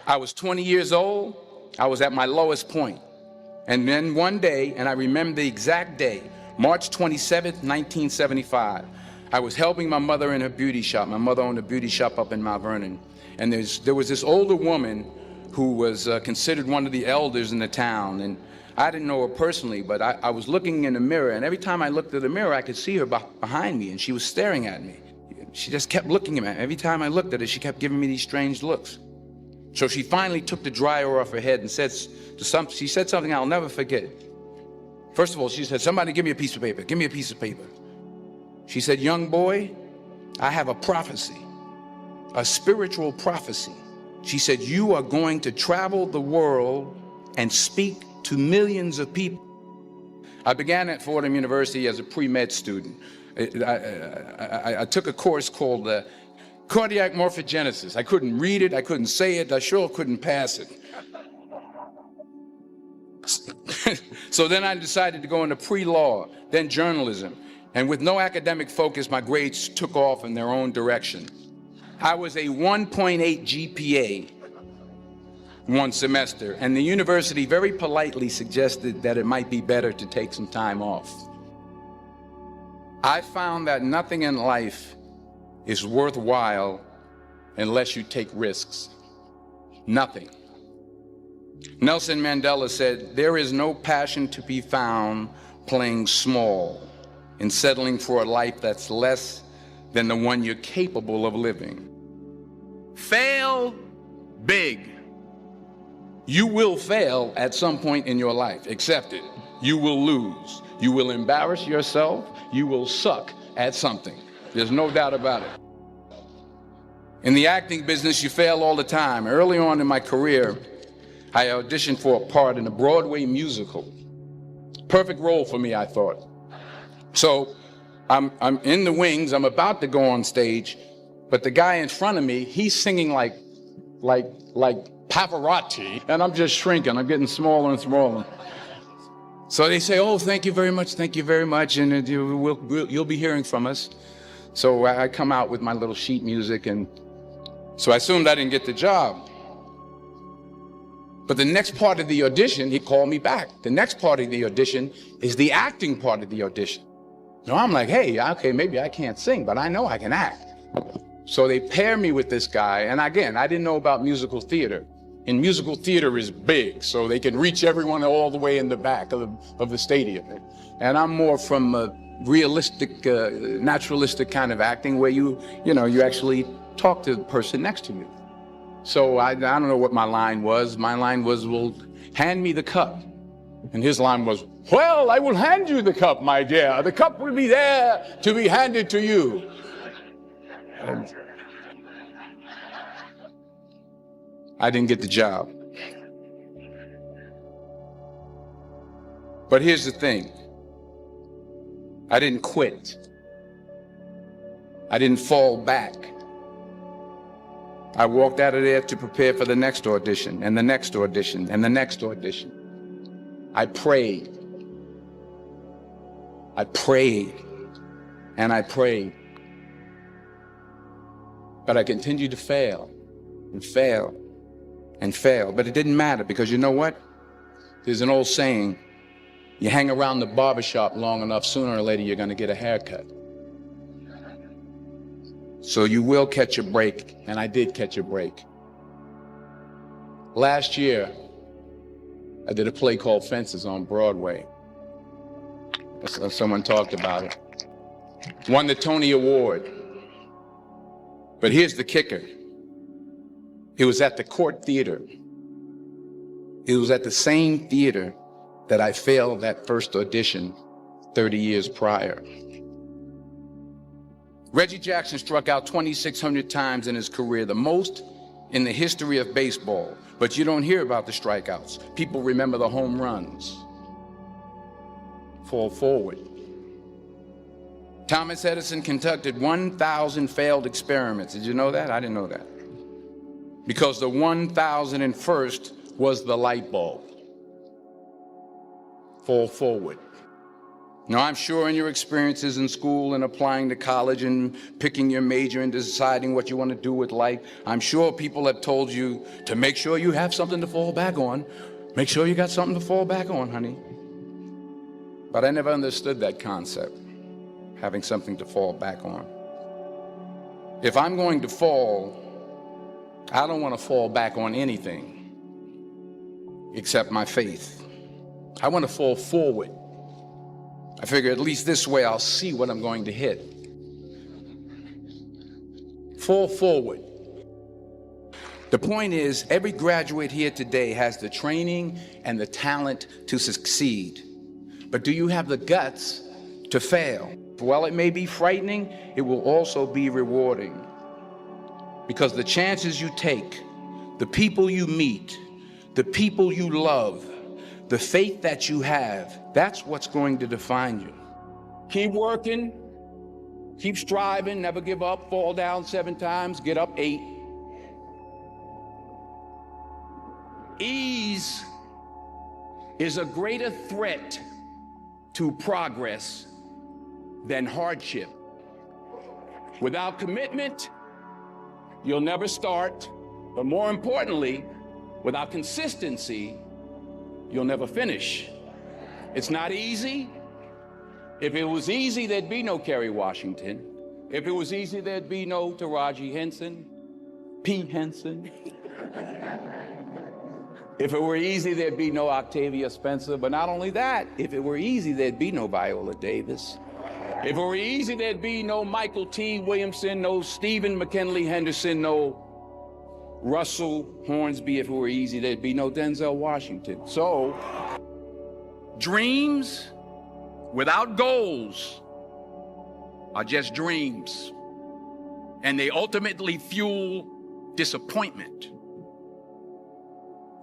I was 20 years old. I was at my lowest point. And then one day, and I remember the exact day, March 27th, 1975, I was helping my mother in her beauty shop. My mother owned a beauty shop up in Mount Vernon. And there was this older woman who was considered one of the elders in the town. And I didn't know her personally, but I was looking in the mirror, and every time I looked at the mirror, I could see her behind me, and she was staring at me. She just kept looking at me. Every time I looked at her, she kept giving me these strange looks. So she finally took the dryer off her head and she said something I'll never forget. First of all, she said, "Somebody give me a piece of paper. Give me a piece of paper." She said, "Young boy, I have a prophecy, a spiritual prophecy." She said, "You are going to travel the world and speak to millions of people." I began at Fordham University as a pre-med student. I took a course called cardiac morphogenesis. I couldn't read it, I couldn't say it, I sure couldn't pass it. So then I decided to go into pre-law, then journalism. And with no academic focus, my grades took off in their own direction. I was a 1.8 GPA one semester, and the university very politely suggested that it might be better to take some time off. I found that nothing in life is worthwhile unless you take risks. Nothing. Nelson Mandela said, "There is no passion to be found playing small and settling for a life that's less than the one you're capable of living." Fail big. You will fail at some point in your life. Accept it. You will lose. You will embarrass yourself. You will suck at something. There's no doubt about it. In the acting business, you fail all the time. Early on in my career, I auditioned for a part in a Broadway musical. Perfect role for me, I thought. So I'm in the wings. I'm about to go on stage, but the guy in front of me, he's singing like Pavarotti, and I'm just shrinking. I'm getting smaller and smaller. So they say, "Oh, thank you very much, and you'll be hearing from us." So I come out with my little sheet music, and so I assumed I didn't get the job. But the next part of the audition, he called me back. The next part of the audition is the acting part of the audition. So I'm like, hey, okay, maybe I can't sing, but I know I can act. So they pair me with this guy, and again, I didn't know about musical theater. And musical theater is big, so they can reach everyone all the way in the back of the stadium. And I'm more from a realistic, naturalistic kind of acting where you actually talk to the person next to you. So I don't know what my line was. My line was, "Well, hand me the cup." And his line was, "Well, I will hand you the cup, my dear. The cup will be there to be handed to you." And I didn't get the job. But here's the thing. I didn't quit. I didn't fall back. I walked out of there to prepare for the next audition, and the next audition, and the next audition. I prayed. I prayed, and I prayed. But I continued to fail, and fail, and fail. But it didn't matter, because you know what? There's an old saying, you hang around the barbershop long enough, sooner or later you're going to get a haircut. So you will catch a break, and I did catch a break. Last year, I did a play called Fences on Broadway. Someone talked about it. Won the Tony Award. But here's the kicker. It was at the Court Theater. It was at the same theater that I failed that first audition 30 years prior. Reggie Jackson struck out 2,600 times in his career, the most in the history of baseball. But you don't hear about the strikeouts. People remember the home runs. Fall forward. Thomas Edison conducted 1,000 failed experiments. Did you know that? I didn't know that. Because the 1,001st was the light bulb. Fall forward. Now, I'm sure in your experiences in school and applying to college and picking your major and deciding what you want to do with life, I'm sure people have told you to make sure you have something to fall back on. Make sure you got something to fall back on, honey. But I never understood that concept, having something to fall back on. If I'm going to fall, I don't want to fall back on anything except my faith. I want to fall forward. I figure at least this way I'll see what I'm going to hit. Fall forward. The point is, every graduate here today has the training and the talent to succeed. But do you have the guts to fail? While it may be frightening, it will also be rewarding. Because the chances you take, the people you meet, the people you love, the faith that you have, that's what's going to define you. Keep working, keep striving, never give up, fall down 7 times, get up 8. Ease is a greater threat to progress than hardship. Without commitment, you'll never start, but more importantly, without consistency, you'll never finish. It's not easy. If it was easy, there'd be no Kerry Washington. If it was easy, there'd be no Taraji Henson, P. Henson. If it were easy, there'd be no Octavia Spencer. But not only that, if it were easy, there'd be no Viola Davis. If it were easy, there'd be no Michael T. Williamson, no Stephen McKinley Henderson, no Russell Hornsby. If it were easy, there'd be no Denzel Washington. So, dreams without goals are just dreams. And they ultimately fuel disappointment.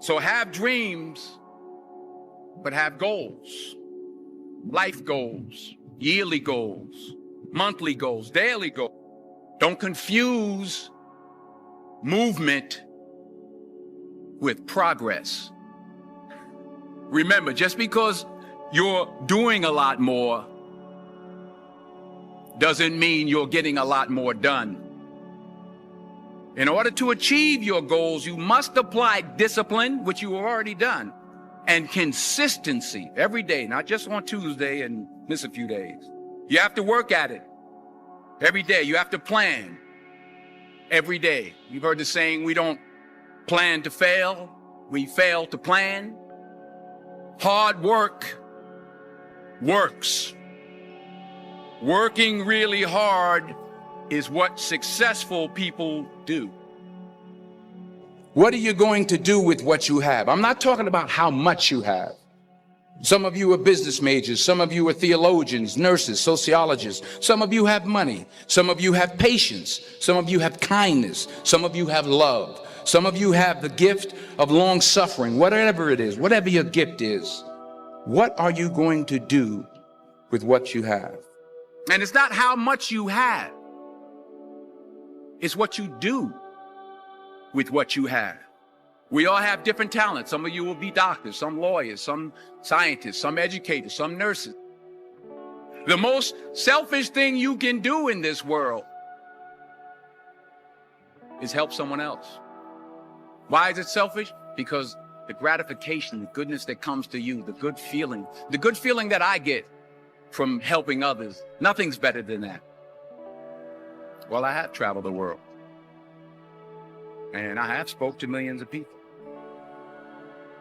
So have dreams, but have goals. Life goals, yearly goals, monthly goals, daily goals. Don't confuse movement with progress. Remember, just because you're doing a lot more doesn't mean you're getting a lot more done. In order to achieve your goals, you must apply discipline, which you have already done, and consistency every day, not just on Tuesday and miss a few days. You have to work at it every day. You have to plan every day. You've heard the saying, we don't plan to fail, we fail to plan. Hard work works. Working really hard is what successful people do. What are you going to do with what you have? I'm not talking about how much you have. Some of you are business majors. Some of you are theologians, nurses, sociologists. Some of you have money. Some of you have patience. Some of you have kindness. Some of you have love. Some of you have the gift of long suffering. Whatever it is, whatever your gift is, what are you going to do with what you have? And it's not how much you have. It's what you do with what you have. We all have different talents. Some of you will be doctors, some lawyers, some scientists, some educators, some nurses. The most selfish thing you can do in this world is help someone else. Why is it selfish? Because the gratification, the goodness that comes to you, the good feeling that I get from helping others, nothing's better than that. Well, I have traveled the world, and I have spoke to millions of people.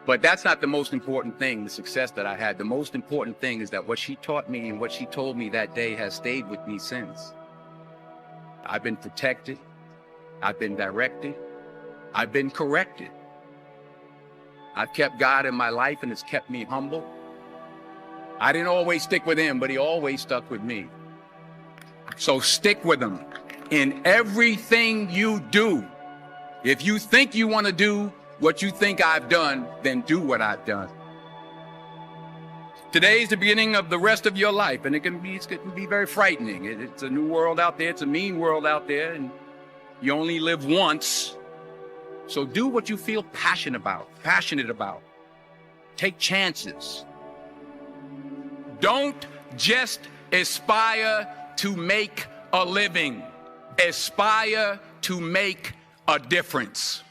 But that's not the most important thing, the success that I had. The most important thing is that what she taught me and what she told me that day has stayed with me since. I've been protected. I've been directed. I've been corrected. I've kept God in my life, and it's kept me humble. I didn't always stick with him, but he always stuck with me. So stick with him in everything you do. If you think you want to do what you think I've done, then do what I've done. Today's the beginning of the rest of your life, and it can be very frightening. It's a new world out there. It's a mean world out there, and you only live once. So do what you feel passionate about. Take chances. Don't Just aspire to make a living. Aspire to make a difference.